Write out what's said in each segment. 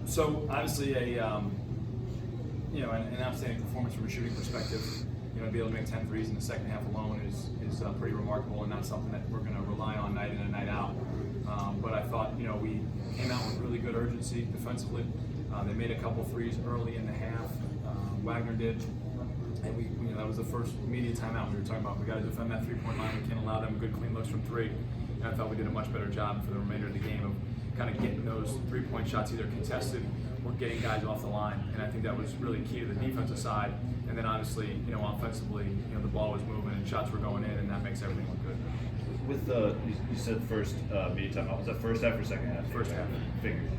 So obviously an outstanding performance from a shooting perspective. To be able to make 10 threes in the second half alone is pretty remarkable, and not something that we're going to rely on night in and night out. But I thought, we came out with really good urgency defensively. They made a couple threes early in the half. Wagner did, and that was the first immediate timeout. We were talking about we got to defend that three-point line. We can't allow them good clean looks from three. And I thought we did a much better job for the remainder of the game of kind of getting those three-point shots either contested or getting guys off the line. And I think that was really key to the defensive side. And then obviously, offensively, the ball was moving and shots were going in, and that makes everything look good. With you said first media timeout, was that first half or second half? First half. Figured.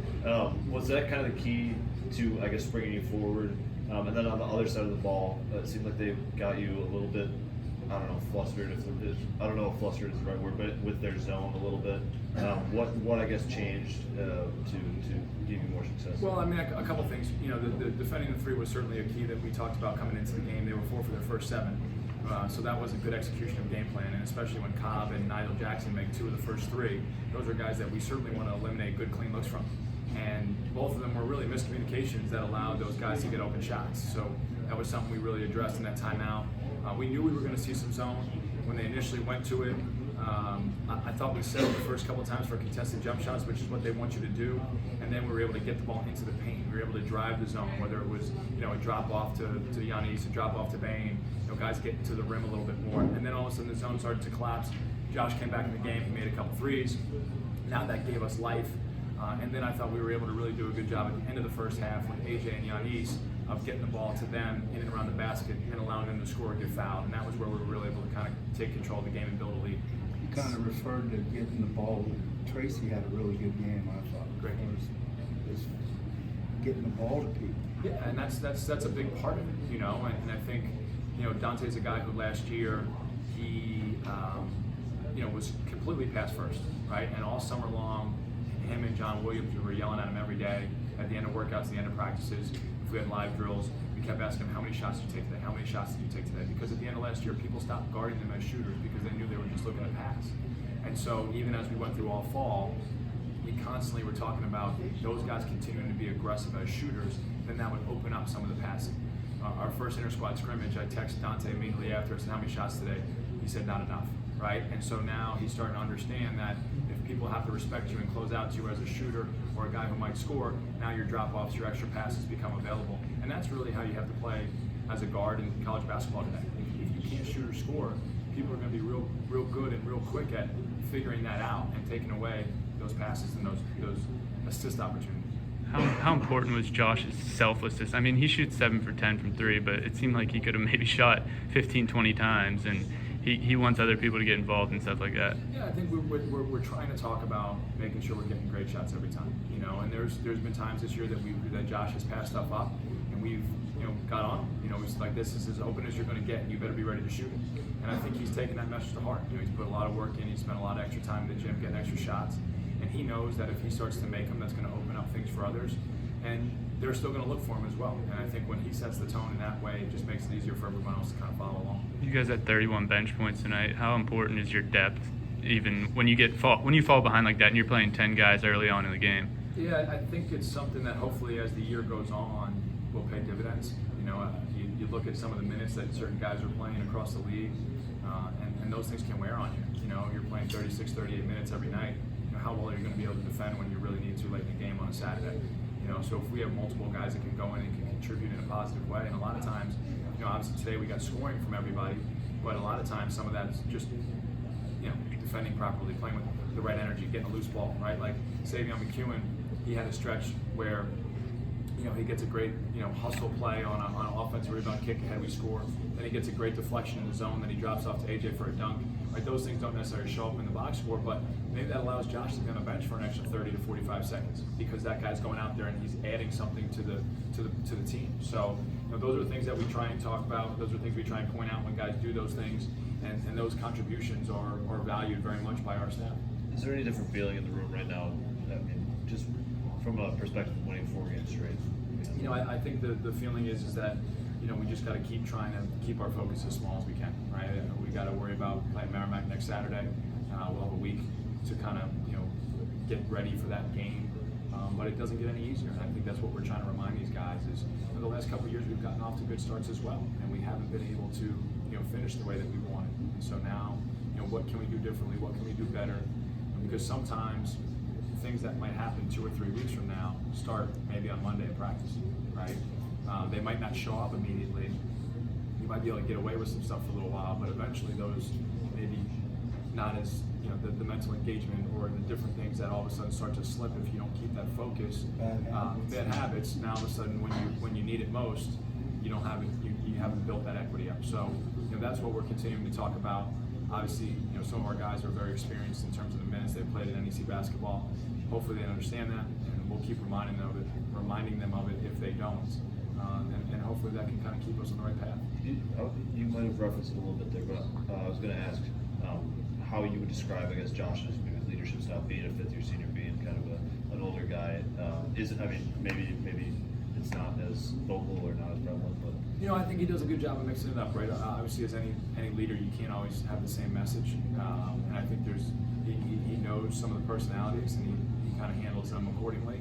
Was that kind of the key to, I guess, bringing you forward? And then on the other side of the ball, it seemed like they got you a little bit, I don't know, flustered. I don't know if flustered is the right word, but with their zone a little bit. What I guess changed to give you more success? Well, a couple things. The defending the three was certainly a key that we talked about coming into the game. They were 4 for their first 7. So that was a good execution of game plan, and especially when Cobb and Nigel Jackson make 2 of the first 3, those are guys that we certainly want to eliminate good clean looks from. And both of them were really miscommunications that allowed those guys to get open shots. So that was something we really addressed in that timeout. We knew we were going to see some zone when they initially went to it. I thought we settled the first couple of times for contested jump shots, which is what they want you to do. And then we were able to get the ball into the paint. We were able to drive the zone, whether it was a drop off to Giannis, a drop off to Bain, guys getting to the rim a little bit more. And then all of a sudden the zone started to collapse. Josh came back in the game. He made a couple threes. Now that gave us life. And then I thought we were able to really do a good job at the end of the first half with AJ and Giannis of getting the ball to them in and around the basket and allowing them to score and get fouled. And that was where we were really able to kind of take control of the game and build a lead. You kind of referred to getting the ball. Tracy had a really good game, I thought. Great. Was getting the ball to people. Yeah, and that's a big part of it, And I think, Dante's a guy who last year he was completely pass first, right? And all summer long, him and John Williams, we were yelling at him every day at the end of workouts, the end of practices. If we had live drills, we kept asking him, how many shots did you take today? How many shots did you take today? Because at the end of last year, people stopped guarding them as shooters because they knew they were just looking to pass. And so even as we went through all fall, we constantly were talking about those guys continuing to be aggressive as shooters, then that would open up some of the passing. Our first inter-squad scrimmage, I texted Dante immediately after, I said, how many shots today? He said, not enough, right? And so now he's starting to understand that if people have to respect you and close out to you as a shooter or a guy who might score, now your drop-offs, your extra passes become available. And that's really how you have to play as a guard in college basketball today. If you can't shoot or score, people are going to be real good and real quick at figuring that out and taking away those passes and those assist opportunities. How important was Josh's selflessness? He shoots 7 for 10 from 3, but it seemed like he could have maybe shot 15, 20 times, and he wants other people to get involved and stuff like that. Yeah, I think we're trying to talk about making sure we're getting great shots every time, and there's been times this year that Josh has passed stuff up, and we've got on him. It's like, this is as open as you're going to get, and you better be ready to shoot it. And I think he's taken that message to heart. He's put a lot of work in. He's spent a lot of extra time in the gym getting extra shots. And he knows that if he starts to make them, that's going to open up things for others. And they're still going to look for him as well. And I think when he sets the tone in that way, it just makes it easier for everyone else to kind of follow along. You guys had 31 bench points tonight. How important is your depth, even when you fall behind like that and you're playing 10 guys early on in the game? Yeah, I think it's something that hopefully as the year goes on will pay dividends. You look at some of the minutes that certain guys are playing across the league, and those things can wear on you. You're playing 36, 38 minutes every night. How well are you going to be able to defend when you really need to late in the game on a Saturday? So if we have multiple guys that can go in and can contribute in a positive way, and a lot of times, obviously today we got scoring from everybody, but a lot of times some of that's just, defending properly, playing with the right energy, getting a loose ball, right? Like Savion McEwen, he had a stretch where, he gets a great, hustle play on an offensive rebound kick ahead, we score. Then he gets a great deflection in the zone, then he drops off to AJ for a dunk. Right, those things don't necessarily show up in the box score, but maybe that allows Josh to be on the bench for an extra 30 to 45 seconds because that guy's going out there and he's adding something to the team. So those are the things that we try and talk about. Those are things we try and point out when guys do those things, and those contributions are valued very much by our staff. Is there any different feeling in the room right now? Just from a perspective of winning 4 games straight. I think the feeling is that we just got to keep trying to keep our focus as small as we can, right? We got to worry about playing Merrimack next Saturday. We'll have a week to kind of get ready for that game. but it doesn't get any easier. And I think that's what we're trying to remind these guys is for the last couple of years we've gotten off to good starts as well, and we haven't been able to finish the way that we wanted. And so now, what can we do differently? What can we do better? Because sometimes things that might happen 2 or 3 weeks from now start maybe on Monday in practice, right? They might not show up immediately. You might be able to get away with some stuff for a little while, but eventually those maybe not as the mental engagement or the different things that all of a sudden start to slip if you don't keep that focus. Bad habits. Now all of a sudden when you need it most, you don't have it. You haven't built that equity up. So that's what we're continuing to talk about. Obviously, some of our guys are very experienced in terms of the minutes they've played in NEC basketball. Hopefully they understand that, and we'll keep reminding them of it if they don't. And hopefully that can kind of keep us on the right path. You might have referenced it a little bit there, but I was going to ask how you would describe, I guess, Josh's leadership style, being a fifth-year senior, being kind of an older guy. Maybe it's not as vocal or not as prevalent, but I think he does a good job of mixing it up, right? Obviously, as any leader, you can't always have the same message, and I think he knows some of the personalities and he kind of handles them accordingly.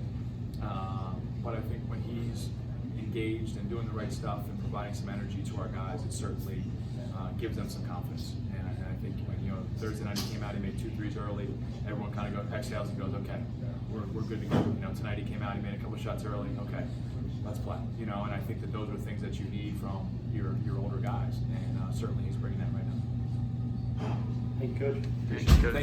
But I think when he's engaged and doing the right stuff and providing some energy to our guys, it certainly gives them some confidence. And I think when Thursday night he came out, he made 2 threes early. Everyone kind of exhales and goes, okay, we're good to go. Tonight he came out, he made a couple shots early. Okay, let's play. And I think that those are things that you need from your older guys, and certainly he's bringing that right now. Hey, Coach. Thanks, Coach.